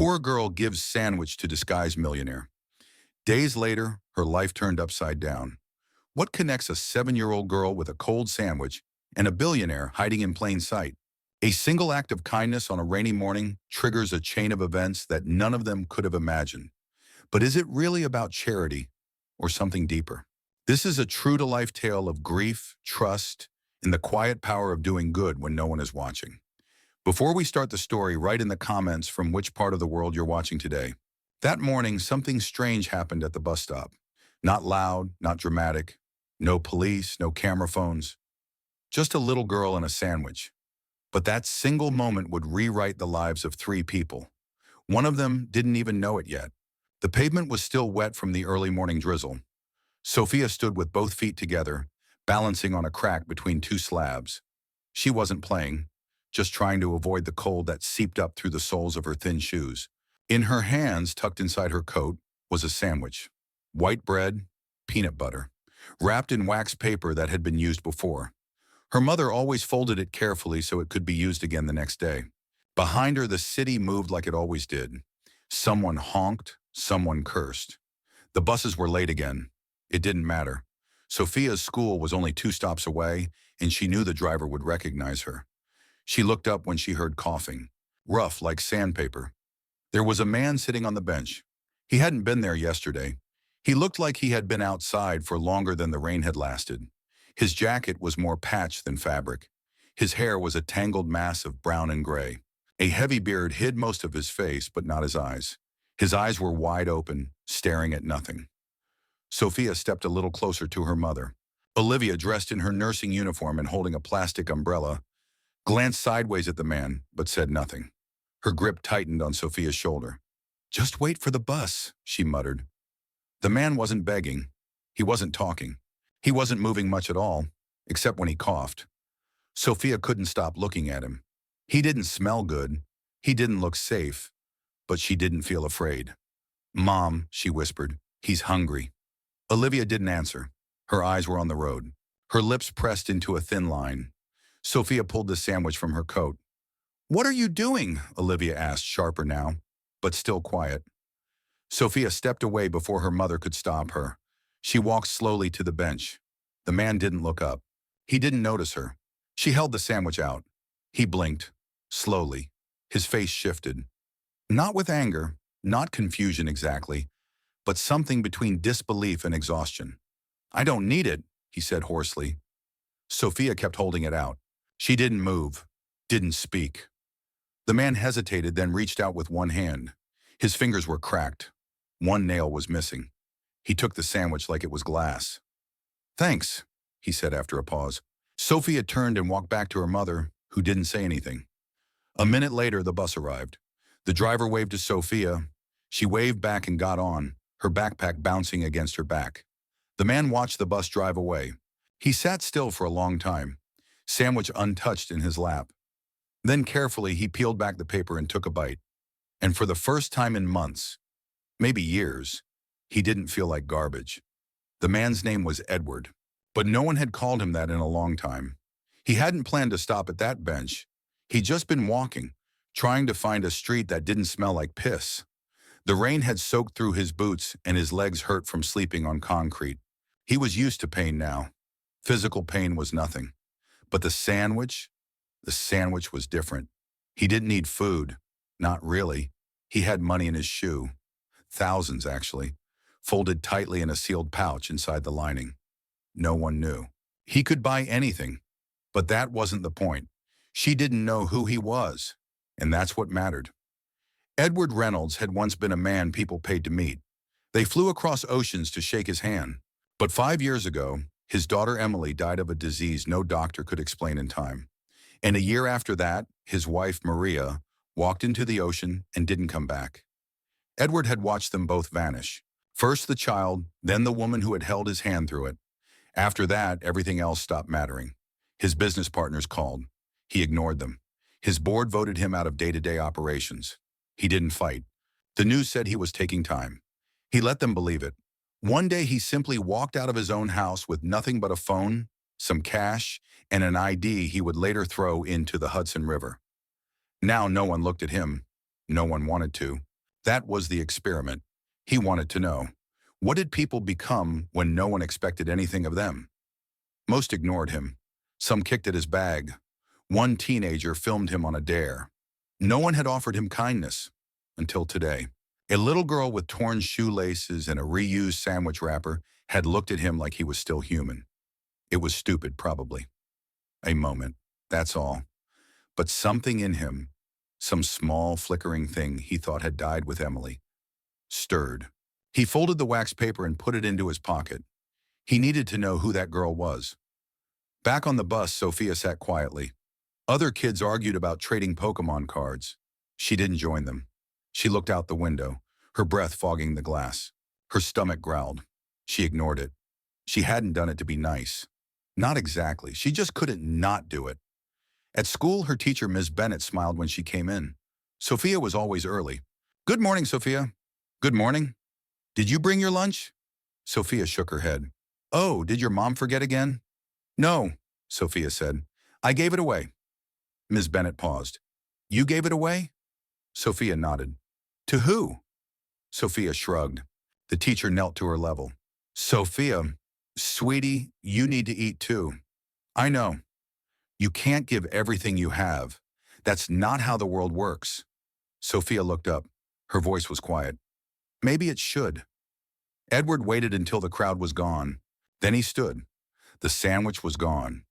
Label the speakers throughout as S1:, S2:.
S1: Poor girl gives sandwich to disguise millionaire. Days later, her life turned upside down. What connects a 7-year-old girl with a cold sandwich and a billionaire hiding in plain sight? A single act of kindness on a rainy morning triggers a chain of events that none of them could have imagined. But is it really about charity or something deeper? This is a true-to-life tale of grief, trust, and the quiet power of doing good when no one is watching. Before we start the story, write in the comments from which part of the world you're watching today. That morning, something strange happened at the bus stop. Not loud, not dramatic. No police, no camera phones. Just a little girl and a sandwich. But that single moment would rewrite the lives of 3 people. One of them didn't even know it yet. The pavement was still wet from the early morning drizzle. Sophia stood with both feet together, balancing on a crack between 2 slabs. She wasn't playing, just trying to avoid the cold that seeped up through the soles of her thin shoes. In her hands, tucked inside her coat, was a sandwich. White bread, peanut butter, wrapped in wax paper that had been used before. Her mother always folded it carefully so it could be used again the next day. Behind her, the city moved like it always did. Someone honked, someone cursed. The buses were late again. It didn't matter. Sophia's school was only 2 stops away, and she knew the driver would recognize her. She looked up when she heard coughing, rough like sandpaper. There was a man sitting on the bench. He hadn't been there yesterday. He looked like he had been outside for longer than the rain had lasted. His jacket was more patch than fabric. His hair was a tangled mass of brown and gray. A heavy beard hid most of his face, but not his eyes. His eyes were wide open, staring at nothing. Sophia stepped a little closer to her mother. Olivia, dressed in her nursing uniform and holding a plastic umbrella, glanced sideways at the man, but said nothing. Her grip tightened on Sophia's shoulder. "Just wait for the bus," she muttered. The man wasn't begging. He wasn't talking. He wasn't moving much at all, except when he coughed. Sophia couldn't stop looking at him. He didn't smell good. He didn't look safe, but she didn't feel afraid. "Mom," she whispered, "he's hungry." Olivia didn't answer. Her eyes were on the road. Her lips pressed into a thin line. Sophia pulled the sandwich from her coat. "What are you doing?" Olivia asked, sharper now, but still quiet. Sophia stepped away before her mother could stop her. She walked slowly to the bench. The man didn't look up. He didn't notice her. She held the sandwich out. He blinked, slowly. His face shifted. Not with anger, not confusion exactly, but something between disbelief and exhaustion. "I don't need it," he said hoarsely. Sophia kept holding it out. She didn't move, didn't speak. The man hesitated, then reached out with one hand. His fingers were cracked. One nail was missing. He took the sandwich like it was glass. "Thanks," he said after a pause. Sophia turned and walked back to her mother, who didn't say anything. A minute later, the bus arrived. The driver waved to Sophia. She waved back and got on, her backpack bouncing against her back. The man watched the bus drive away. He sat still for a long time, sandwich untouched in his lap. Then carefully, he peeled back the paper and took a bite. And for the first time in months, maybe years, he didn't feel like garbage. The man's name was Edward, but no one had called him that in a long time. He hadn't planned to stop at that bench. He'd just been walking, trying to find a street that didn't smell like piss. The rain had soaked through his boots and his legs hurt from sleeping on concrete. He was used to pain now. Physical pain was nothing. But the sandwich was different. He didn't need food. Not really. He had money in his shoe. Thousands, actually, folded tightly in a sealed pouch inside the lining. No one knew. He could buy anything. But that wasn't the point. She didn't know who he was, and that's what mattered. Edward Reynolds had once been a man people paid to meet. They flew across oceans to shake his hand. But 5 years ago, his daughter Emily died of a disease no doctor could explain in time. And a year after that, his wife Maria walked into the ocean and didn't come back. Edward had watched them both vanish. First the child, then the woman who had held his hand through it. After that, everything else stopped mattering. His business partners called. He ignored them. His board voted him out of day-to-day operations. He didn't fight. The news said he was taking time. He let them believe it. One day he simply walked out of his own house with nothing but a phone, some cash, and an ID he would later throw into the Hudson River. Now no one looked at him. No one wanted to. That was the experiment. He wanted to know. What did people become when no one expected anything of them? Most ignored him. Some kicked at his bag. One teenager filmed him on a dare. No one had offered him kindness until today. A little girl with torn shoelaces and a reused sandwich wrapper had looked at him like he was still human. It was stupid, probably. A moment, that's all. But something in him, some small flickering thing he thought had died with Emily, stirred. He folded the wax paper and put it into his pocket. He needed to know who that girl was. Back on the bus, Sophia sat quietly. Other kids argued about trading Pokemon cards. She didn't join them. She looked out the window, her breath fogging the glass. Her stomach growled. She ignored it. She hadn't done it to be nice. Not exactly. She just couldn't not do it. At school, her teacher, Ms. Bennett, smiled when she came in. Sophia was always early. "Good morning, Sophia." "Good morning. Did you bring your lunch?" Sophia shook her head. "Oh, did your mom forget again?" "No," Sophia said. "I gave it away." Ms. Bennett paused. "You gave it away?" Sophia nodded. "To who?" Sophia shrugged. The teacher knelt to her level. "Sophia, sweetie, you need to eat too. I know. You can't give everything you have. That's not how the world works." Sophia looked up. Her voice was quiet. "Maybe it should." Edward waited until the crowd was gone. Then he stood. The sandwich was gone.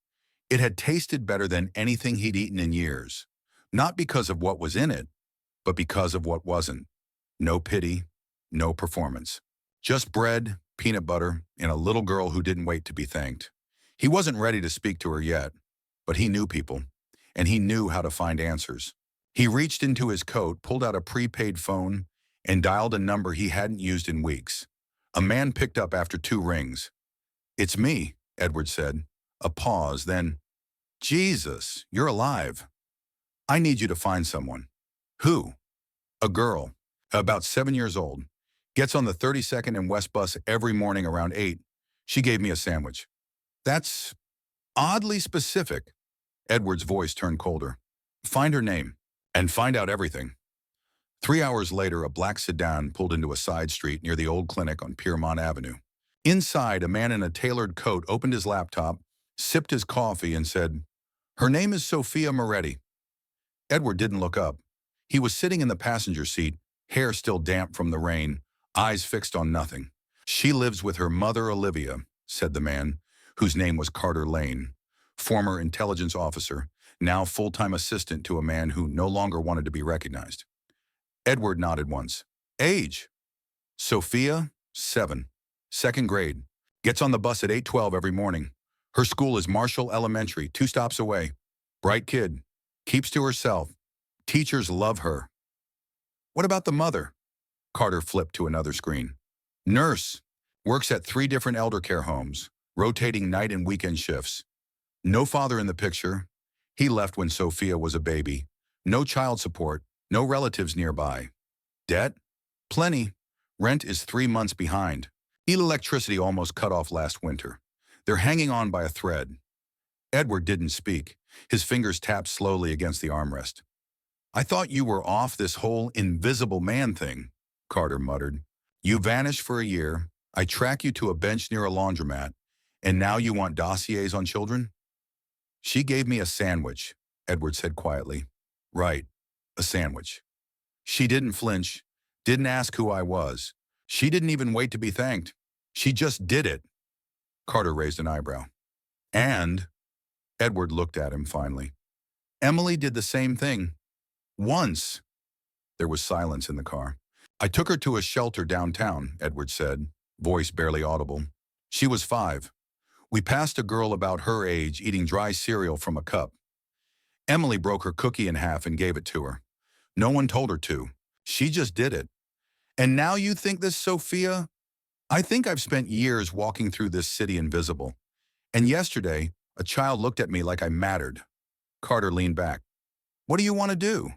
S1: It had tasted better than anything he'd eaten in years. Not because of what was in it, but because of what wasn't. No pity, no performance. Just bread, peanut butter, and a little girl who didn't wait to be thanked. He wasn't ready to speak to her yet, but he knew people, and he knew how to find answers. He reached into his coat, pulled out a prepaid phone, and dialed a number he hadn't used in weeks. A man picked up after 2 rings. "It's me," Edward said. A pause, then, "Jesus, you're alive. I need you to find someone." "Who?" "A girl, about 7 years old. Gets on the 32nd and West bus every morning around 8. She gave me a sandwich." "That's oddly specific." Edward's voice turned colder. "Find her name, and find out everything." 3 hours later, a black sedan pulled into a side street near the old clinic on Piermont Avenue. Inside, a man in a tailored coat opened his laptop, sipped his coffee, and said, "Her name is Sophia Moretti." Edward didn't look up. He was sitting in the passenger seat, hair still damp from the rain, eyes fixed on nothing. "She lives with her mother, Olivia," said the man, whose name was Carter Lane, former intelligence officer, now full-time assistant to a man who no longer wanted to be recognized. Edward nodded once. "Age?" "Sophia, 7. 2nd grade. Gets on the bus at 8:12 every morning. Her school is Marshall Elementary, 2 stops away. Bright kid. Keeps to herself. Teachers love her." "What about the mother?" Carter flipped to another screen. "Nurse. Works at 3 different elder care homes, rotating night and weekend shifts. No father in the picture. He left when Sophia was a baby. No child support. No relatives nearby. Debt? Plenty. Rent is 3 months behind. Electricity almost cut off last winter. They're hanging on by a thread." Edward didn't speak. His fingers tapped slowly against the armrest. "I thought you were off this whole invisible man thing," Carter muttered. "You vanished for a year. I track you to a bench near a laundromat. And now you want dossiers on children?" "She gave me a sandwich," Edward said quietly. "Right, a sandwich. She didn't flinch, didn't ask who I was. She didn't even wait to be thanked. She just did it." Carter raised an eyebrow. "And," Edward looked at him finally, "Emily did the same thing. Once." There was silence in the car. "I took her to a shelter downtown," Edward said, voice barely audible. "She was 5. We passed a girl about her age eating dry cereal from a cup. Emily broke her cookie in half and gave it to her. No one told her to. She just did it. And now you think this, Sophia? I think I've spent years walking through this city invisible. And yesterday, a child looked at me like I mattered." Carter leaned back. "What do you want to do?"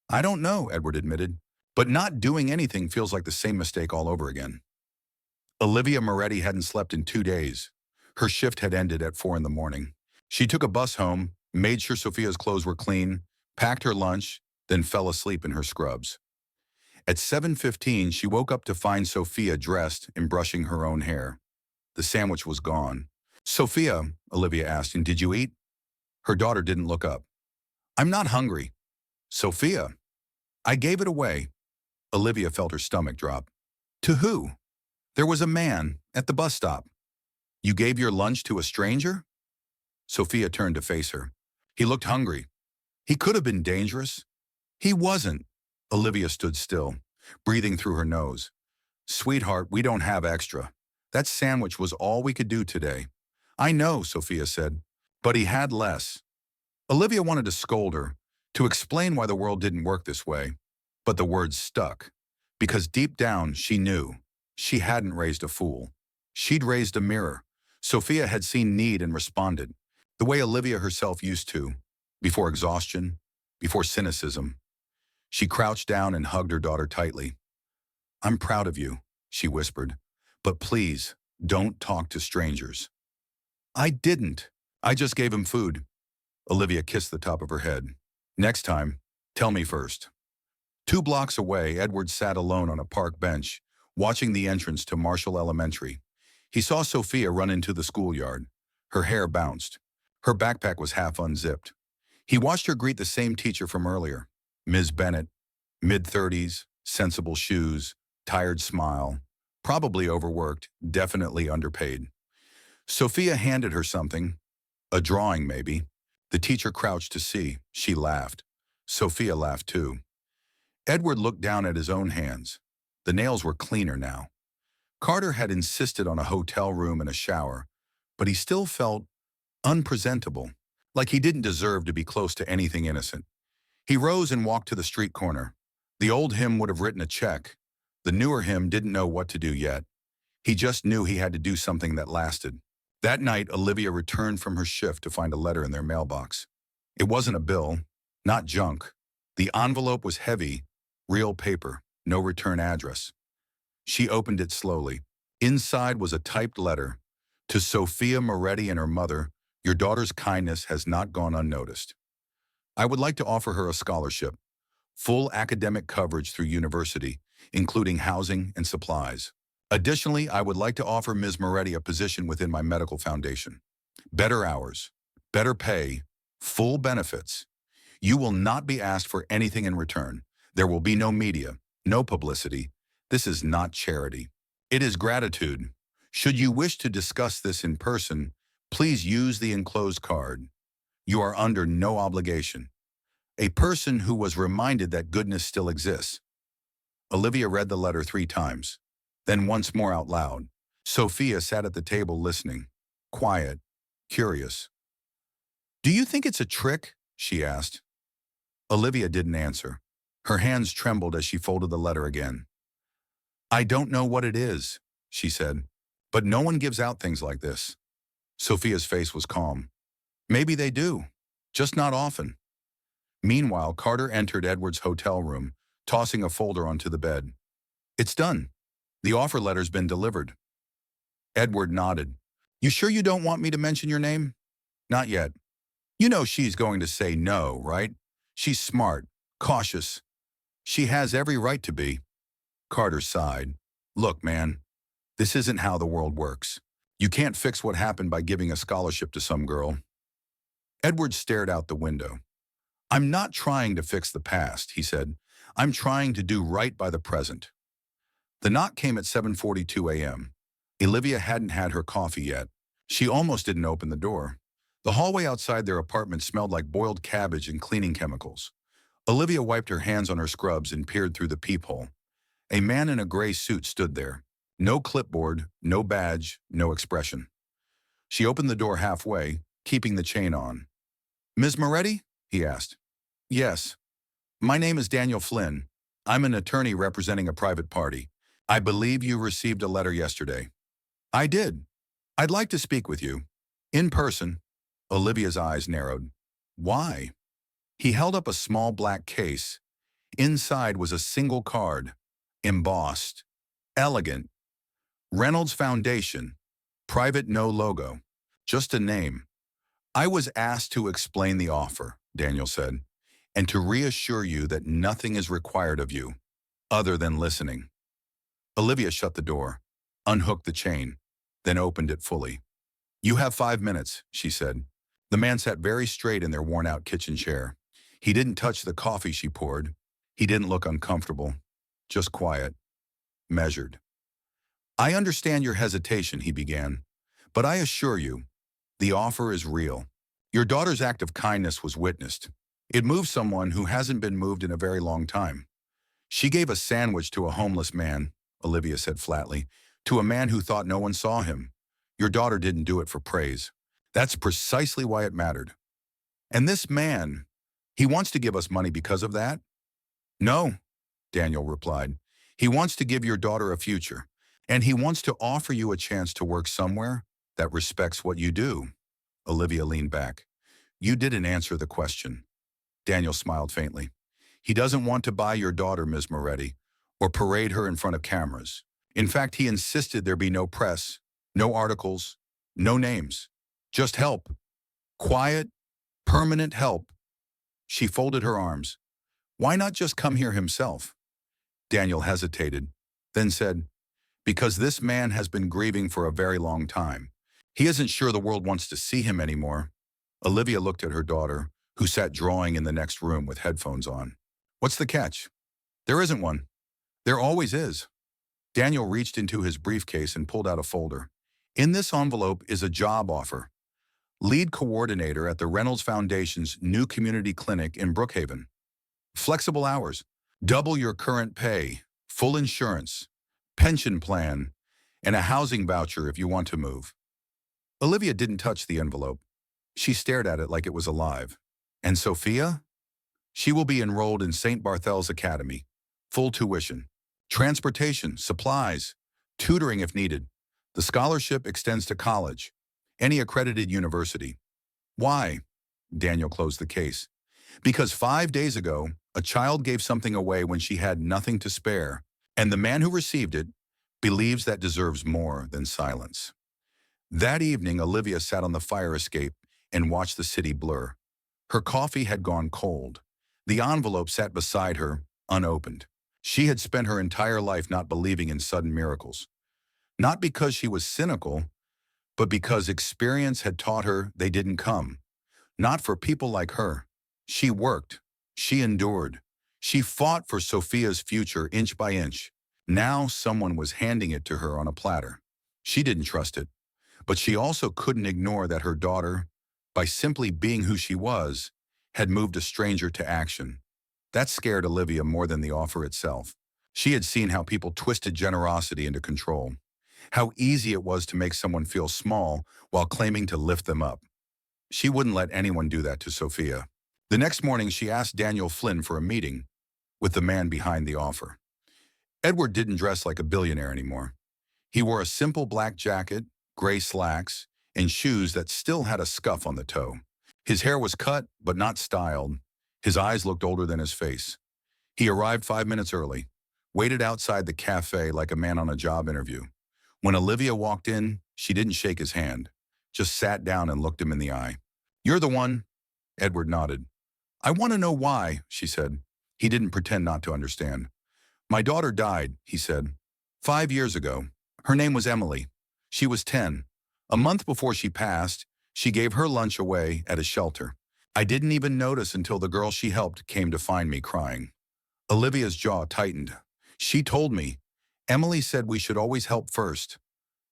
S1: "I don't know," Edward admitted. "But not doing anything feels like the same mistake all over again." Olivia Moretti hadn't slept in 2 days. Her shift had ended at 4 in the morning. She took a bus home, made sure Sophia's clothes were clean, packed her lunch, then fell asleep in her scrubs. At 7:15, she woke up to find Sophia dressed and brushing her own hair. The sandwich was gone. "Sophia," Olivia asked, "and did you eat?" Her daughter didn't look up. "I'm not hungry." "Sophia." "I gave it away." Olivia felt her stomach drop. "To who?" "There was a man at the bus stop." "You gave your lunch to a stranger?" Sophia turned to face her. "He looked hungry. He could have been dangerous." "He wasn't." Olivia stood still, breathing through her nose. "Sweetheart, we don't have extra. That sandwich was all we could do today." "I know," Sophia said, "but he had less." Olivia wanted to scold her, to explain why the world didn't work this way, but the words stuck, because deep down she knew she hadn't raised a fool. She'd raised a mirror. Sophia had seen need and responded, the way Olivia herself used to, before exhaustion, before cynicism. She crouched down and hugged her daughter tightly. "I'm proud of you," she whispered, "but please, don't talk to strangers." "I didn't. I just gave him food." Olivia kissed the top of her head. "Next time, tell me first." 2 blocks away, Edward sat alone on a park bench, watching the entrance to Marshall Elementary. He saw Sophia run into the schoolyard. Her hair bounced. Her backpack was half unzipped. He watched her greet the same teacher from earlier, Ms. Bennett, mid-30s, sensible shoes, tired smile, probably overworked, definitely underpaid. Sophia handed her something, a drawing maybe. The teacher crouched to see. She laughed. Sophia laughed too. Edward looked down at his own hands. The nails were cleaner now. Carter had insisted on a hotel room and a shower, but he still felt unpresentable, like he didn't deserve to be close to anything innocent. He rose and walked to the street corner. The old him would have written a check. The newer him didn't know what to do yet. He just knew he had to do something that lasted. That night, Olivia returned from her shift to find a letter in their mailbox. It wasn't a bill, not junk. The envelope was heavy, real paper, no return address. She opened it slowly. Inside was a typed letter. "To Sophia Moretti and her mother, your daughter's kindness has not gone unnoticed. I would like to offer her a scholarship, full academic coverage through university, including housing and supplies. Additionally, I would like to offer Ms. Moretti a position within my medical foundation. Better hours, better pay, full benefits. You will not be asked for anything in return. There will be no media, no publicity. This is not charity. It is gratitude. Should you wish to discuss this in person, please use the enclosed card. You are under no obligation." A person who was reminded that goodness still exists. Olivia read the letter 3 times, then once more out loud. Sophia sat at the table listening, quiet, curious. "Do you think it's a trick?" she asked. Olivia didn't answer. Her hands trembled as she folded the letter again. "I don't know what it is," she said, "but no one gives out things like this." Sophia's face was calm. "Maybe they do, just not often." Meanwhile, Carter entered Edward's hotel room, tossing a folder onto the bed. "It's done. The offer letter's been delivered." Edward nodded. "You sure you don't want me to mention your name?" "Not yet. You know she's going to say no, right? She's smart, cautious. She has every right to be." Carter sighed. "Look, man, this isn't how the world works. You can't fix what happened by giving a scholarship to some girl." Edward stared out the window. "I'm not trying to fix the past," he said. "I'm trying to do right by the present." The knock came at 7:42 a.m. Olivia hadn't had her coffee yet. She almost didn't open the door. The hallway outside their apartment smelled like boiled cabbage and cleaning chemicals. Olivia wiped her hands on her scrubs and peered through the peephole. A man in a gray suit stood there. No clipboard, no badge, no expression. She opened the door halfway, keeping the chain on. "Ms. Moretti?" he asked. "Yes. My name is Daniel Flynn. I'm an attorney representing a private party. I believe you received a letter yesterday." "I did. I'd like to speak with you. In person." Olivia's eyes narrowed. "Why?" He held up a small black case. Inside was a single card, embossed, elegant. Reynolds Foundation, private, no logo, just a name. "I was asked to explain the offer," Daniel said, "and to reassure you that nothing is required of you." other than listening. Olivia shut the door, unhooked the chain, then opened it fully. "You have 5 minutes," she said. The man sat very straight in their worn-out kitchen chair. He didn't touch the coffee she poured. He didn't look uncomfortable, just quiet, measured. "I understand your hesitation," he began, "but I assure you, the offer is real. Your daughter's act of kindness was witnessed. It moved someone who hasn't been moved in a very long time. She gave a sandwich to a homeless man," Olivia said flatly, "to a man who thought no one saw him. Your daughter didn't do it for praise. That's precisely why it mattered. And this man, he wants to give us money because of that?" "No," Daniel replied. "He wants to give your daughter a future, and he wants to offer you a chance to work somewhere that respects what you do." Olivia leaned back. "You didn't answer the question." Daniel smiled faintly. "He doesn't want to buy your daughter, Ms. Moretti, or parade her in front of cameras. In fact, he insisted there be no press, no articles, no names. Just help. Quiet, permanent help." She folded her arms. "Why not just come here himself?" Daniel hesitated, then said, "Because this man has been grieving for a very long time. He isn't sure the world wants to see him anymore." Olivia looked at her daughter, who sat drawing in the next room with headphones on. "What's the catch?" "There isn't one. There always is." Daniel reached into his briefcase and pulled out a folder. "In this envelope is a job offer. Lead coordinator at the Reynolds Foundation's new community clinic in Brookhaven. Flexible hours, double your current pay, full insurance, pension plan, and a housing voucher if you want to move." Olivia didn't touch the envelope. She stared at it like it was alive. "And Sophia?" "She will be enrolled in St. Barthel's Academy. Full tuition. Transportation, supplies, tutoring if needed. The scholarship extends to college. Any accredited university." "Why?" Daniel closed the case. "Because 5 days ago, a child gave something away when she had nothing to spare, and the man who received it believes that deserves more than silence." That evening, Olivia sat on the fire escape and watched the city blur. Her coffee had gone cold. The envelope sat beside her, unopened. She had spent her entire life not believing in sudden miracles. Not because she was cynical, but because experience had taught her they didn't come. Not for people like her. She worked. She endured. She fought for Sophia's future inch by inch. Now someone was handing it to her on a platter. She didn't trust it. But she also couldn't ignore that her daughter, by simply being who she was, had moved a stranger to action. That scared Olivia more than the offer itself. She had seen how people twisted generosity into control. How easy it was to make someone feel small while claiming to lift them up. She wouldn't let anyone do that to Sophia. The next morning, she asked Daniel Flynn for a meeting with the man behind the offer. Edward didn't dress like a billionaire anymore. He wore a simple black jacket, gray slacks, and shoes that still had a scuff on the toe. His hair was cut, but not styled. His eyes looked older than his face. He arrived 5 minutes early, waited outside the cafe like a man on a job interview. When Olivia walked in, she didn't shake his hand, just sat down and looked him in the eye. "You're the one." Edward nodded. "I want to know why," she said. He didn't pretend not to understand. "My daughter died," he said, 5 years ago. Her name was Emily. She was 10. A month before she passed, she gave her lunch away at a shelter. I didn't even notice until the girl she helped came to find me crying." Olivia's jaw tightened. "She told me. Emily said we should always help first.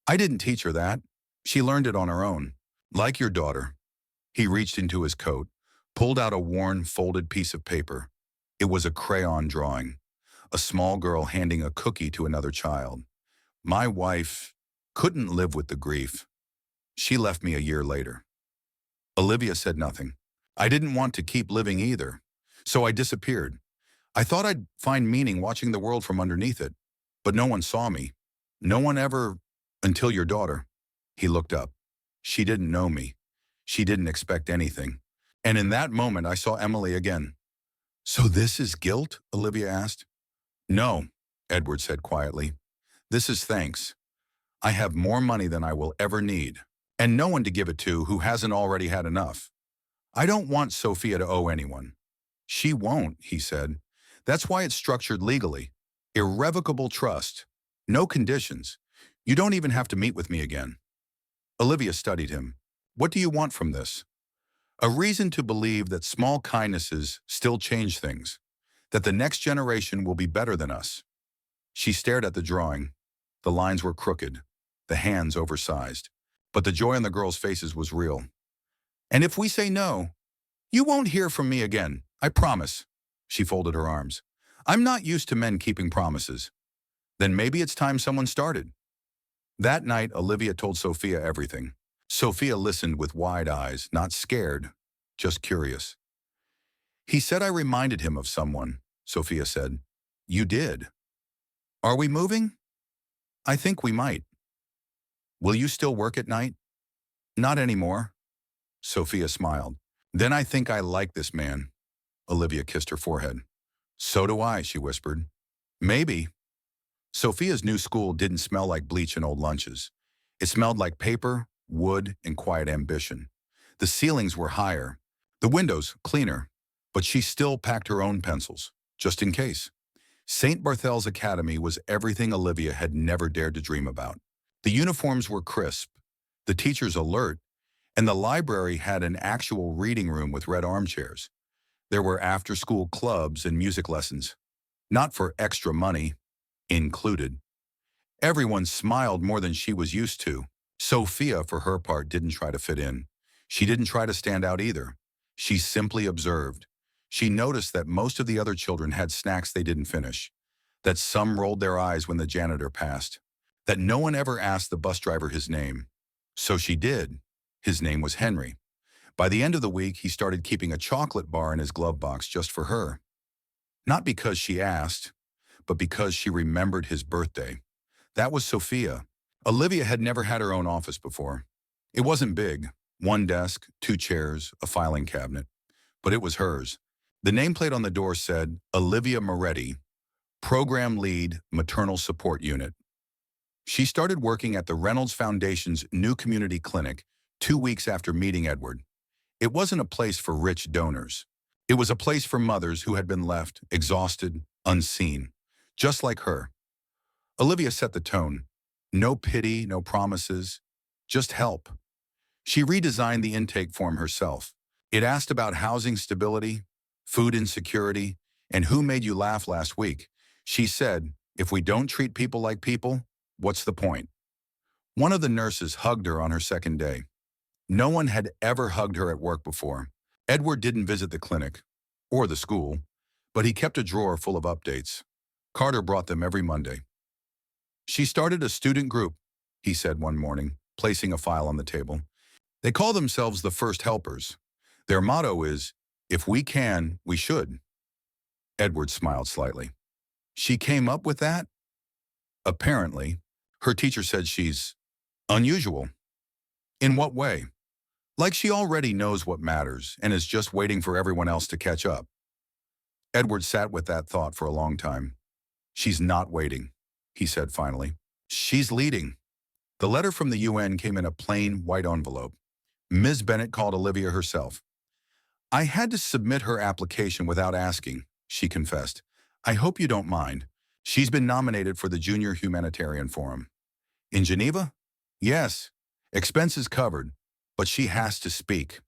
S1: I didn't teach her that. She learned it on her own. Like your daughter." He reached into his coat, pulled out a worn, folded piece of paper. It was a crayon drawing. A small girl handing a cookie to another child. "My wife couldn't live with the grief. She left me a year later." Olivia said nothing. "I didn't want to keep living either, so I disappeared. I thought I'd find meaning watching the world from underneath it, but no one saw me. No one ever, until your daughter." He looked up. "She didn't know me. She didn't expect anything. And in that moment, I saw Emily again." "So this is guilt?" Olivia asked. "No," Edward said quietly. "This is thanks. I have more money than I will ever need, and no one to give it to who hasn't already had enough. I don't want Sophia to owe anyone." "She won't," he said. "That's why it's structured legally. Irrevocable trust. No conditions. You don't even have to meet with me again. Olivia studied him. What do you want from this? A reason to believe that small kindnesses still change things, that the next generation will be better than us. She stared at the drawing. The lines were crooked, the hands oversized, but the joy on the girls' faces was real. And if we say no, you won't hear from me again, I promise. She folded her arms. I'm not used to men keeping promises. Then maybe it's time someone started. That night, Olivia told Sophia everything. Sophia listened with wide eyes, not scared, just curious. He said I reminded him of someone, Sophia said. You did. Are we moving? I think we might. Will you still work at night? Not anymore. Sophia smiled. Then I think I like this man. Olivia kissed her forehead. So do I, she whispered. Maybe. Sophia's new school didn't smell like bleach and old lunches. It smelled like paper, wood, and quiet ambition. The ceilings were higher, the windows cleaner, but she still packed her own pencils, just in case. St. Barthel's Academy was everything Olivia had never dared to dream about. The uniforms were crisp, the teachers alert, and the library had an actual reading room with red armchairs. There were after-school clubs and music lessons, not for extra money, included. Everyone smiled more than she was used to. Sophia, for her part, didn't try to fit in. She didn't try to stand out either. She simply observed. She noticed that most of the other children had snacks they didn't finish, that some rolled their eyes when the janitor passed, that no one ever asked the bus driver his name. So she did. His name was Henry. By the end of the week, he started keeping a chocolate bar in his glove box just for her. Not because she asked, but because she remembered his birthday. That was Sophia. Olivia had never had her own office before. It wasn't big, one desk, two chairs, a filing cabinet, but it was hers. The nameplate on the door said, Olivia Moretti, Program Lead, Maternal Support Unit. She started working at the Reynolds Foundation's new community clinic 2 weeks after meeting Edward. It wasn't a place for rich donors. It was a place for mothers who had been left, exhausted, unseen, just like her. Olivia set the tone. No pity, no promises, just help. She redesigned the intake form herself. It asked about housing stability, food insecurity, and who made you laugh last week. She said, if we don't treat people like people, what's the point? One of the nurses hugged her on her second day. No one had ever hugged her at work before. Edward didn't visit the clinic, or the school, but he kept a drawer full of updates. Carter brought them every Monday. She started a student group, he said one morning, placing a file on the table. They call themselves the First Helpers. Their motto is, if we can, we should. Edward smiled slightly. She came up with that? Apparently. Her teacher said she's unusual. In what way? Like she already knows what matters and is just waiting for everyone else to catch up. Edward sat with that thought for a long time. She's not waiting, he said finally. She's leading. The letter from the UN came in a plain white envelope. Ms. Bennett called Olivia herself. I had to submit her application without asking, she confessed. I hope you don't mind. She's been nominated for the Junior Humanitarian Forum. In Geneva? Yes. Expenses covered. But she has to speak.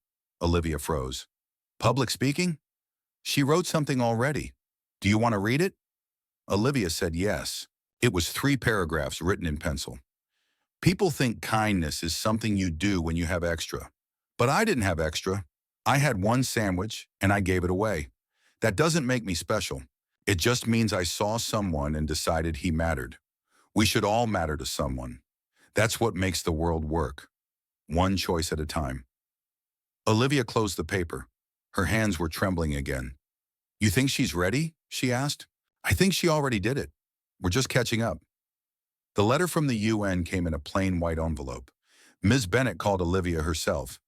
S1: Olivia froze. Public speaking? She wrote something already. Do you want to read it? Olivia said yes. It was 3 paragraphs written in pencil. People think kindness is something you do when you have extra. But I didn't have extra. I had 1 sandwich and I gave it away. That doesn't make me special. It just means I saw someone and decided he mattered. We should all matter to someone. That's what makes the world work. One choice at a time. Olivia closed the paper. Her hands were trembling again. You think she's ready? She asked. I think she already did it. We're just catching up. The letter from the UN came in a plain white envelope. Ms. Bennett called Olivia herself.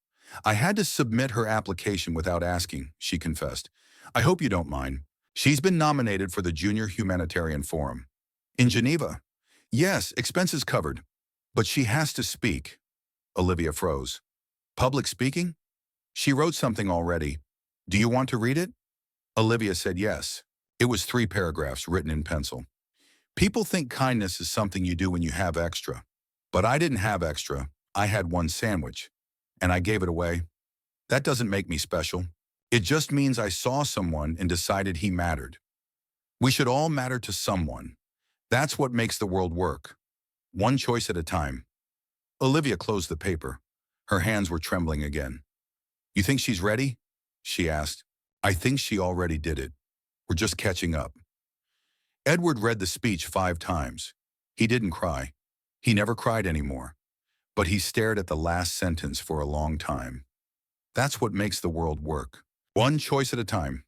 S1: I had to submit her application without asking, she confessed. I hope you don't mind. She's been nominated for the Junior Humanitarian Forum. In Geneva? Yes, expenses covered. But she has to speak. Olivia froze. Public speaking? She wrote something already. Do you want to read it? Olivia said yes. It was 3 paragraphs written in pencil. People think kindness is something you do when you have extra. But I didn't have extra. I had one sandwich, and I gave it away. That doesn't make me special. It just means I saw someone and decided he mattered. We should all matter to someone. That's what makes the world work. One choice at a time. Olivia closed the paper. Her hands were trembling again. You think she's ready? She asked. I think she already did it. We're just catching up. Edward read the speech 5 times. He didn't cry. He never cried anymore. But he stared at the last sentence for a long time. That's what makes the world work. One choice at a time.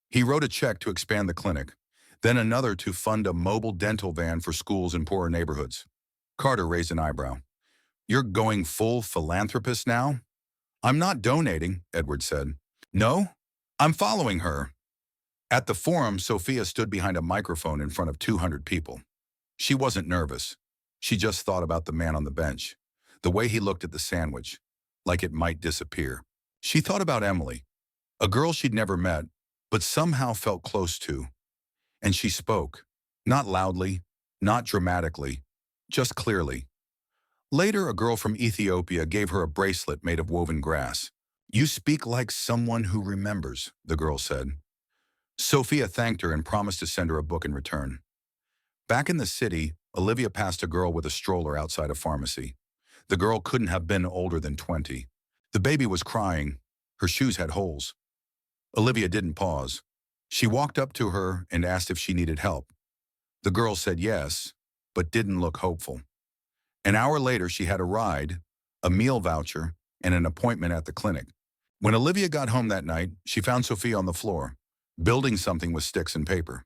S1: He wrote a check to expand the clinic, then another to fund a mobile dental van for schools in poorer neighborhoods. Carter raised an eyebrow. You're going full philanthropist now? I'm not donating, Edward said. No, I'm following her. At the forum, Sophia stood behind a microphone in front of 200 people. She wasn't nervous. She just thought about the man on the bench, the way he looked at the sandwich, like it might disappear. She thought about Emily, a girl she'd never met, but somehow felt close to. And she spoke, not loudly, not dramatically, just clearly. Later, a girl from Ethiopia gave her a bracelet made of woven grass. You speak like someone who remembers, the girl said. Sophia thanked her and promised to send her a book in return. Back in the city, Olivia passed a girl with a stroller outside a pharmacy. The girl couldn't have been older than 20. The baby was crying. Her shoes had holes. Olivia didn't pause. She walked up to her and asked if she needed help. The girl said yes, but didn't look hopeful. An hour later, she had a ride, a meal voucher, and an appointment at the clinic. When Olivia got home that night, she found Sophia on the floor, building something with sticks and paper.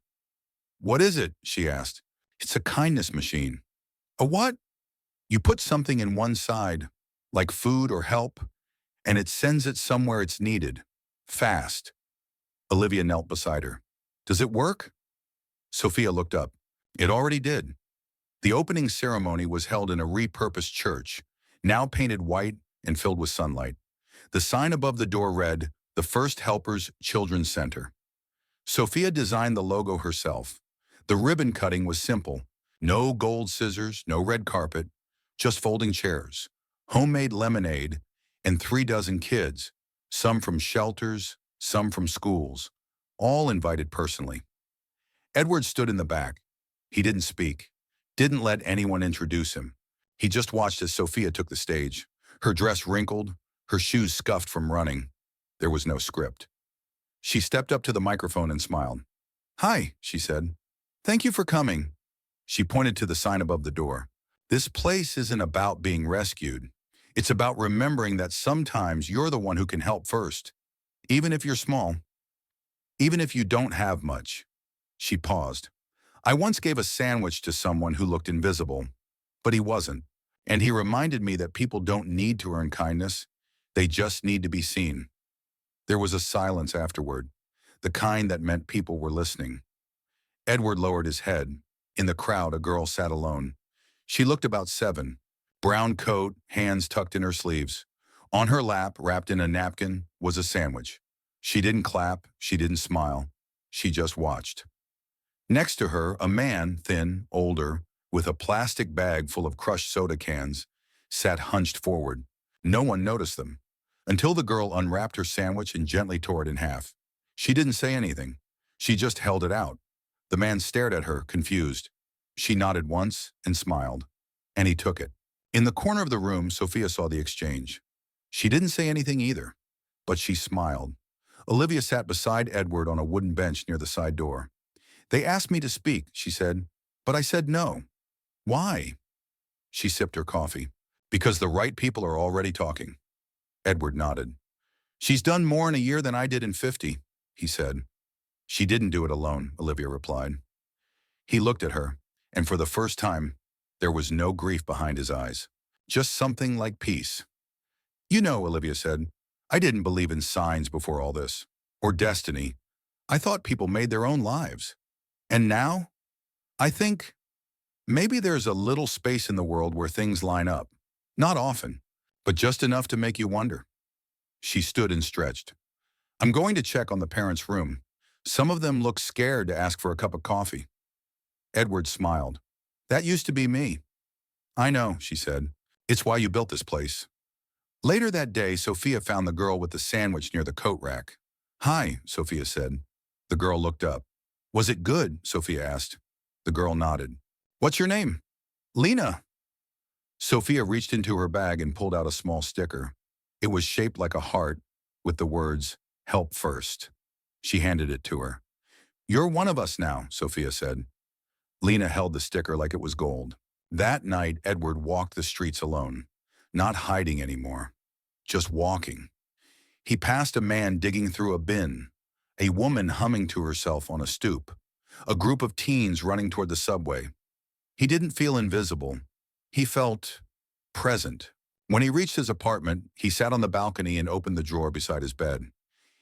S1: What is it? She asked. It's a kindness machine. A what? You put something in one side, like food or help, and it sends it somewhere it's needed. Fast. Olivia knelt beside her. Does it work? Sophia looked up. It already did. The opening ceremony was held in a repurposed church, now painted white and filled with sunlight. The sign above the door read, The First Helpers Children's Center. Sophia designed the logo herself. The ribbon cutting was simple. No gold scissors, no red carpet, just folding chairs, homemade lemonade, and 36 kids, some from shelters, some from schools, all invited personally. Edward stood in the back. He didn't speak, didn't let anyone introduce him. He just watched as Sophia took the stage, her dress wrinkled, her shoes scuffed from running. There was no script. She stepped up to the microphone and smiled. Hi, she said. Thank you for coming. She pointed to the sign above the door. This place isn't about being rescued. It's about remembering that sometimes you're the one who can help first, even if you're small, even if you don't have much. She paused. I once gave a sandwich to someone who looked invisible, but he wasn't. And he reminded me that people don't need to earn kindness. They just need to be seen. There was a silence afterward, the kind that meant people were listening. Edward lowered his head. In the crowd, a girl sat alone. She looked about 7. Brown coat, hands tucked in her sleeves. On her lap, wrapped in a napkin, was a sandwich. She didn't clap, she didn't smile. She just watched. Next to her, a man, thin, older, with a plastic bag full of crushed soda cans, sat hunched forward. No one noticed them, until the girl unwrapped her sandwich and gently tore it in half. She didn't say anything. She just held it out. The man stared at her, confused. She nodded once and smiled, and he took it. In the corner of the room, Sophia saw the exchange. She didn't say anything either, but she smiled. Olivia sat beside Edward on a wooden bench near the side door. They asked me to speak, she said, but I said no. Why? She sipped her coffee. Because the right people are already talking. Edward nodded. She's done more in a year than I did in 50, he said. She didn't do it alone, Olivia replied. He looked at her, and for the first time, there was no grief behind his eyes. Just something like peace. You know, Olivia said, I didn't believe in signs before all this, or destiny. I thought people made their own lives. And now, I think maybe there's a little space in the world where things line up. Not often, but just enough to make you wonder. She stood and stretched. I'm going to check on the parents' room. Some of them look scared to ask for a cup of coffee. Edward smiled. That used to be me. I know, she said. It's why you built this place. Later that day, Sophia found the girl with the sandwich near the coat rack. Hi, Sophia said. The girl looked up. Was it good? Sophia asked. The girl nodded. What's your name? Lena. Sophia reached into her bag and pulled out a small sticker. It was shaped like a heart with the words, help first. She handed it to her. You're one of us now, Sophia said. Lena held the sticker like it was gold. That night, Edward walked the streets alone, not hiding anymore, just walking. He passed a man digging through a bin, a woman humming to herself on a stoop, a group of teens running toward the subway. He didn't feel invisible. He felt present. When he reached his apartment, he sat on the balcony and opened the drawer beside his bed.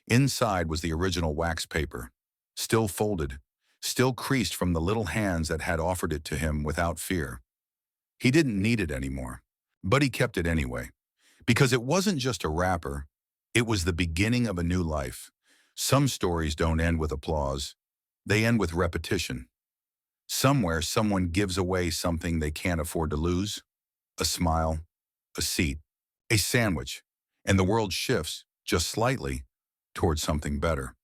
S1: Inside was the original wax paper, still folded, still creased from the little hands that had offered it to him without fear. He didn't need it anymore, but he kept it anyway, because it wasn't just a wrapper, it was the beginning of a new life. Some stories don't end with applause, they end with repetition. Somewhere, someone gives away something they can't afford to lose, a smile, a seat, a sandwich, and the world shifts, just slightly, towards something better.